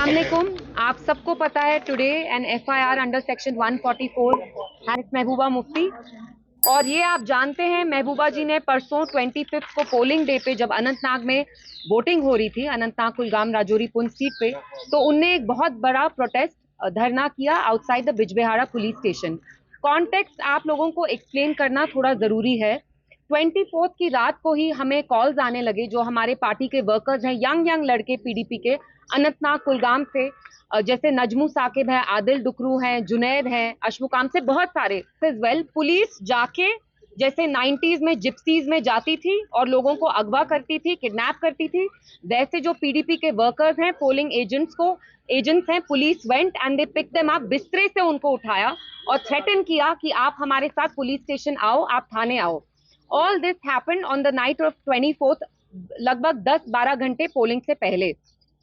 अस्सलामुअलैकुम। आप सबको पता है today an FIR under section 144 has Mehbooba Mufti. और ये आप जानते हैं महबूबा जी ने परसों 25 को पोलिंग डे पे जब अनंतनाग में वोटिंग हो रही थी, अनंतनाग कुलगाम राजौरी पुंछ सीट पे, तो उनने एक बहुत बड़ा प्रोटेस्ट धरना किया outside the Bijbehara police station. Context आप लोगों को एक्सप्लेन करना थोड़ा जरूरी है। 24 की रात को ही हमें कॉल्स आने लगे, जो हमारे पार्टी के वर्कर्स हैं, यंग यंग लड़के पीडीपी के अनंतनाग कुलगाम से, जैसे नजमू साकिब है, आदिल डुकरू हैं, जुनैद हैं, अशमुकाम से बहुत सारे वेल, पुलिस जाके जैसे 90s में जिप्सीज में जाती थी और लोगों को अगवा करती थी, किडनैप करती थी, वैसे जो पीडीपी के वर्कर्स हैं, पोलिंग एजेंट्स हैं, police went and they pick them up, बिस्तरे से उनको उठाया और थ्रेटन किया कि आप हमारे साथ पुलिस स्टेशन आओ, आप थाने आओ। All this happened on the night of 24th, लगभग 10-12 घंटे पोलिंग से पहले।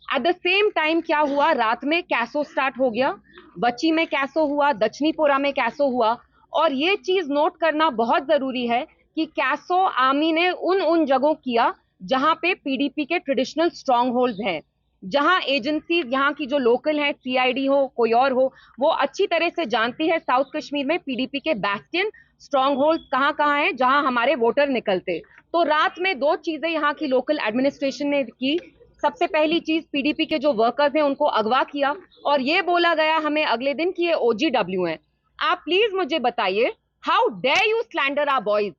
एट द सेम टाइम क्या हुआ, रात में कैसो स्टार्ट हो गया, बच्ची में कैसो हुआ, दक्षिणीपुरा में कैसो हुआ। और ये चीज नोट करना बहुत जरूरी है कि कैसो आर्मी ने उन जगहों किया जहां पे पीडीपी के ट्रेडिशनल स्ट्रॉन्ग होल्ड है, जहां एजेंसीज यहाँ की जो लोकल है, सीआईडी हो कोई और हो, वो अच्छी तरह से जानती है साउथ कश्मीर में पीडीपी के बैस्टियन स्ट्रॉन्ग होल्ड कहाँ हैं जहां हमारे वोटर निकलते। तो रात में दो चीजें यहाँ की लोकल एडमिनिस्ट्रेशन ने की। सबसे पहली चीज, पीडीपी के जो वर्कर्स हैं उनको अगवा किया और ये बोला गया हमें अगले दिन कि ये ओजीडब्ल्यू हैं। आप प्लीज मुझे बताइए, how dare you slander our boys?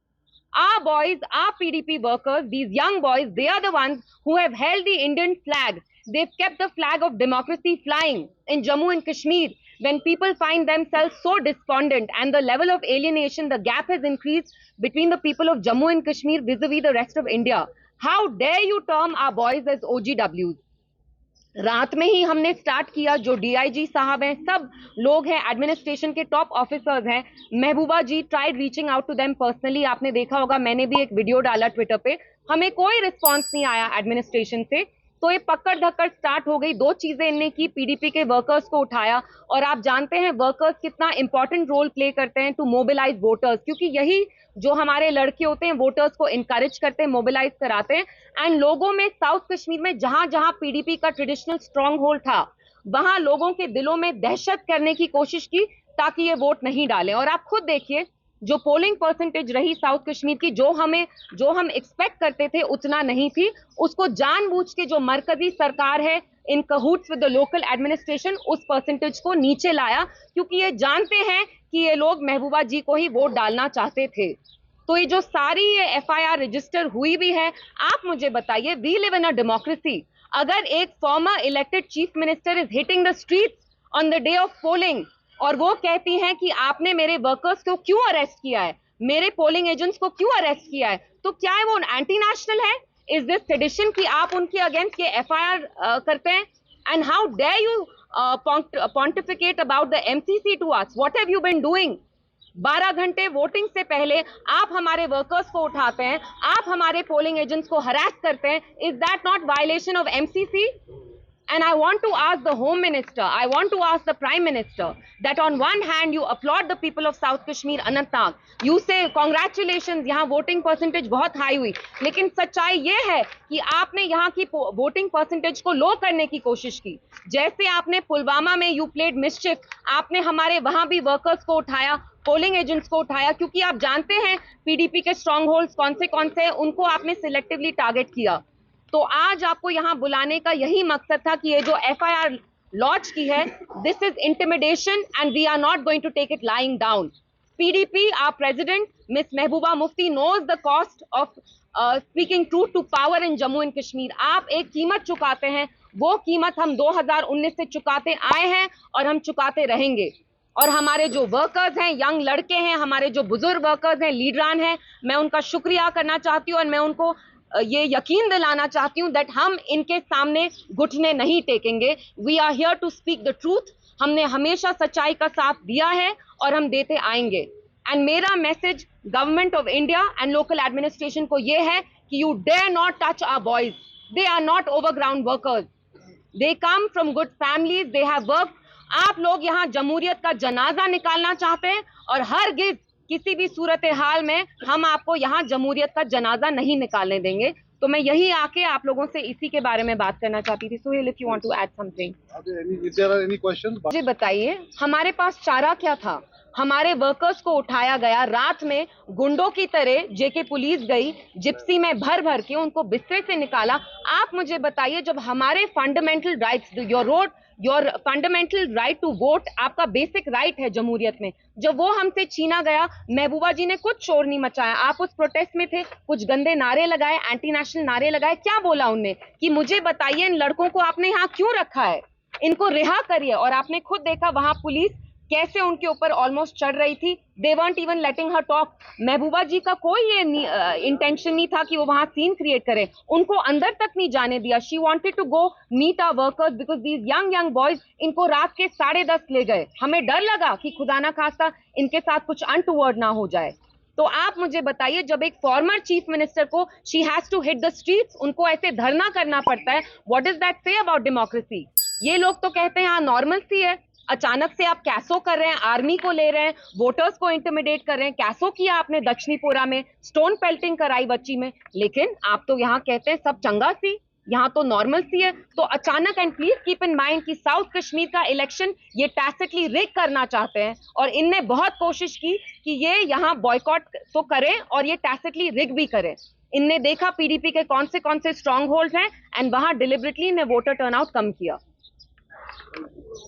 Our boys, our PDP workers, these young boys, they are the ones who have held the Indian flag. They've kept the flag of democracy flying in Jammu and Kashmir. When people find themselves so despondent and the level of alienation, the gap has increased between the people of Jammu and Kashmir vis-a-vis the rest of India. How dare you term our boys as OGWs? रात में ही हमने start किया, जो DIG साहब हैं, सब लोग हैं, एडमिनिस्ट्रेशन के टॉप ऑफिसर्स हैं, Mehbooba ji tried reaching out to them personally, आपने देखा होगा, मैंने भी एक वीडियो डाला ट्विटर पे, हमें कोई रिस्पांस नहीं आया एडमिनिस्ट्रेशन से। तो ये पकड़ धक्कड़ स्टार्ट हो गई। दो चीजें इनने की, पीडीपी के वर्कर्स को उठाया, और आप जानते हैं वर्कर्स कितना इंपॉर्टेंट रोल प्ले करते हैं टू मोबिलाइज वोटर्स, क्योंकि यही जो हमारे लड़के होते हैं वोटर्स को इनकरेज करते हैं, मोबिलाइज कराते हैं। एंड लोगों में साउथ कश्मीर में जहां जहां पीडीपी का ट्रेडिशनल स्ट्रॉन्ग होल्ड था, वहां लोगों के दिलों में दहशत करने की कोशिश की ताकि ये वोट नहीं डालें। और आप खुद देखिए, जो पोलिंग परसेंटेज रही साउथ कश्मीर की, जो हम एक्सपेक्ट करते थे उतना नहीं थी। उसको जानबूझ के जो मरकजी सरकार है इन कहूट्स विद द लोकल एडमिनिस्ट्रेशन, उस परसेंटेज को नीचे लाया, क्योंकि ये जानते हैं कि ये लोग महबूबा जी को ही वोट डालना चाहते थे। तो ये जो सारी ये एफआईआर रजिस्टर हुई भी है, आप मुझे बताइए, we live in a democracy. अगर एक former elected chief minister is hitting the streets on the day of polling और वो कहती हैं कि आपने मेरे वर्कर्स को क्यों अरेस्ट किया है, मेरे पोलिंग एजेंट्स को क्यों अरेस्ट किया है, तो क्या है वो एंटी नेशनल है? इज दिस सेडिशन कि आप उनके अगेंस्ट ये एफआईआर करते हैं? And how dare you pontificate about the MCC to us? What have you been doing? 12 घंटे वोटिंग से पहले आप हमारे वर्कर्स को उठाते हैं, आप हमारे पोलिंग एजेंट्स को हरास करते हैं। Is that not violation of MCC? And I want to ask the Home Minister, I want to ask the Prime Minister, that on one hand you applaud the people of South Kashmir, Anantnag, you say congratulations, यहाँ voting percentage बहुत high हुई, लेकिन सच्चाई ये है कि आपने यहाँ की वोटिंग परसेंटेज को लो करने की कोशिश की। जैसे आपने पुलवामा में यू प्लेड मिस्चिफ, आपने हमारे वहां भी वर्कर्स को उठाया, पोलिंग एजेंट्स को उठाया, क्योंकि आप जानते हैं पीडीपी के स्ट्रॉन्ग होल्ड्स कौन से हैं, उनको आपने सिलेक्टिवली टारगेट किया। तो आज आपको यहां बुलाने का यही मकसद था कि ये जो एफआईआर लॉन्च की है, this is intimidation and we are not going to take it lying down. PDP, our president miss Mehbooba Mufti knows the cost of speaking truth to power in Jammu and Kashmir. आप एक कीमत चुकाते हैं, वो कीमत हम 2019 से चुकाते आए हैं और हम चुकाते रहेंगे। और हमारे जो वर्कर्स हैं, यंग लड़के हैं, हमारे जो बुजुर्ग वर्कर्स हैं, लीडरान हैं, मैं उनका शुक्रिया करना चाहती हूँ और मैं उनको ये यकीन दिलाना चाहती हूँ दैट हम इनके सामने घुटने नहीं टेकेंगे। We are here to speak the truth. हमने हमेशा सच्चाई का साथ दिया है और हम देते आएंगे। एंड मेरा message government of India and local administration को ये है कि you dare not touch our boys. They are not overground workers, they come from good families, they have work. आप लोग यहाँ जमहूरियत का जनाजा निकालना चाहते हैं और हरगिज किसी भी सूरत हाल में हम आपको यहाँ जमहूरियत का जनाजा नहीं निकालने देंगे। तो मैं यही आके आप लोगों से इसी के बारे में बात करना चाहती थी। Suhail, if you want to add something. मुझे बताइए, हमारे पास चारा क्या था? हमारे वर्कर्स को उठाया गया, रात में गुंडों की तरह जेके पुलिस गई, जिप्सी में भर भर के उनको बिस्तर से निकाला। आप मुझे बताइए, जब हमारे fundamental rights, your fundamental right to vote, आपका बेसिक राइट है जमहूरियत में, जब वो हमसे छीना गया, महबूबा जी ने कुछ शोर नहीं मचाया। आप उस प्रोटेस्ट में थे, कुछ गंदे नारे लगाए, एंटी नेशनल नारे लगाए। क्या बोला उनने कि मुझे बताइए इन लड़कों को आपने यहाँ क्यों रखा है, इनको रिहा करिए। और आपने खुद देखा वहां पुलिस कैसे उनके ऊपर ऑलमोस्ट चढ़ रही थी। दे weren't even letting her talk। महबूबा जी का कोई ये इंटेंशन नहीं था कि वो वहां सीन क्रिएट करें, उनको अंदर तक नहीं जाने दिया। She wanted to go meet our workers because these young boys, इनको रात के 10:30 ले गए। हमें डर लगा कि खुदा ना खास्ता इनके साथ कुछ अनटूवर्ड ना हो जाए। तो आप मुझे बताइए, जब एक फॉर्मर चीफ मिनिस्टर को she has to hit the streets, उनको ऐसे धरना करना पड़ता है, what does that say about democracy? ये लोग तो कहते हैं हाँ नॉर्मल सी है, अचानक से आप कैसो कर रहे हैं, आर्मी को ले रहे हैं, वोटर्स को इंटिमिडेट कर रहे हैं। कैसो किया आपने दक्षिणीपुरा में, स्टोन पेल्टिंग कराई बच्ची में, लेकिन आप तो यहाँ कहते हैं सब चंगा सी, यहाँ तो नॉर्मल सी है। तो अचानक, and please keep in mind कि साउथ कश्मीर का इलेक्शन ये टैसिटली रिग करना चाहते हैं, और इनने बहुत कोशिश की कि ये यहाँ बॉयकॉट तो करें और ये टैसिटली रिग भी करें। इनने देखा पीडीपी के कौन से स्ट्रॉन्ग होल्ड हैं, एंड वहां डिलिबरेटली इन्हें वोटर टर्नआउट कम किया।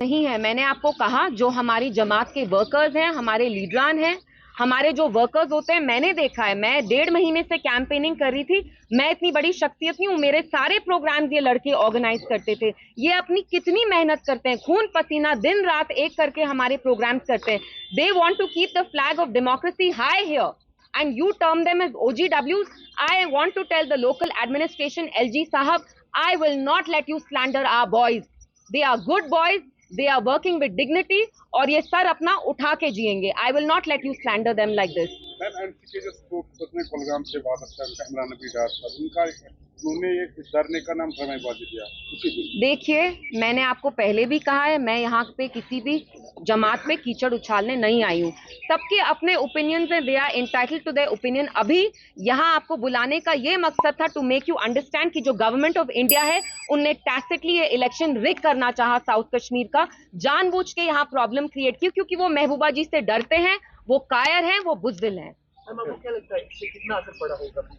नहीं है, मैंने आपको कहा जो हमारी जमात के वर्कर्स हैं, हमारे लीडरान हैं, हमारे जो वर्कर्स होते हैं, मैंने देखा है। मैं 1.5 महीने से कैंपेनिंग कर रही थी। मैं इतनी बड़ी शख्सियत नहीं हूँ, मेरे सारे प्रोग्राम्स ये लड़के ऑर्गेनाइज करते थे। ये अपनी कितनी मेहनत करते हैं, खून पसीना दिन रात एक करके हमारे प्रोग्राम्स करते हैं। They want to keep the flag of democracy high here and you term them as OGWs. I want to tell the local administration, LG Sahab, I will not let you slander our boys. They are good boys, they are working with dignity, और ये sir अपना उठा के जिएंगे। I will not let you slander them like this. Ma'am, NC के जो sports ने कुलगाम से बात अच्छा इमरान नबी डार था, उनका उन्होंने एक धरने का नाम समाजवादी दिया उसी दिन। देखिए, मैंने आपको पहले भी कहा है, मैं यहाँ पे किसी भी जमात पे कीचड़ उछालने नहीं आई हूँ। सबके अपने ओपिनियंस हैं, they are entitled to their opinion. अभी यहाँ आपको बुलाने का ये मकसद था टू मेक यू अंडरस्टैंड कि जो गवर्नमेंट ऑफ इंडिया है, उनने टैसिटली ये इलेक्शन रिग करना चाहा साउथ कश्मीर का, जानबूझ के यहाँ प्रॉब्लम क्रिएट की, क्योंकि वो महबूबा जी से डरते हैं, वो कायर हैं, वो बुज़दिल हैं। आपको क्या लगता है इससे कितना असर पड़ा होगा?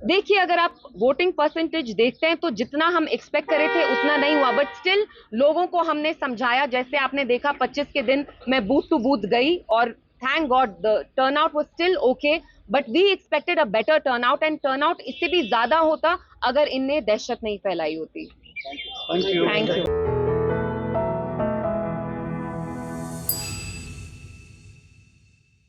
देखिए, अगर आप वोटिंग परसेंटेज देखते हैं तो जितना हम एक्सपेक्ट करे थे उतना नहीं हुआ, बट स्टिल लोगों को हमने समझाया। जैसे आपने देखा 25 के दिन मैं बूथ टू बूथ गई, और thank God the turnout was still okay, but we expected a better turnout, and turnout इससे भी ज्यादा होता अगर इनने दहशत नहीं फैलाई होती। Thank you. Thank you.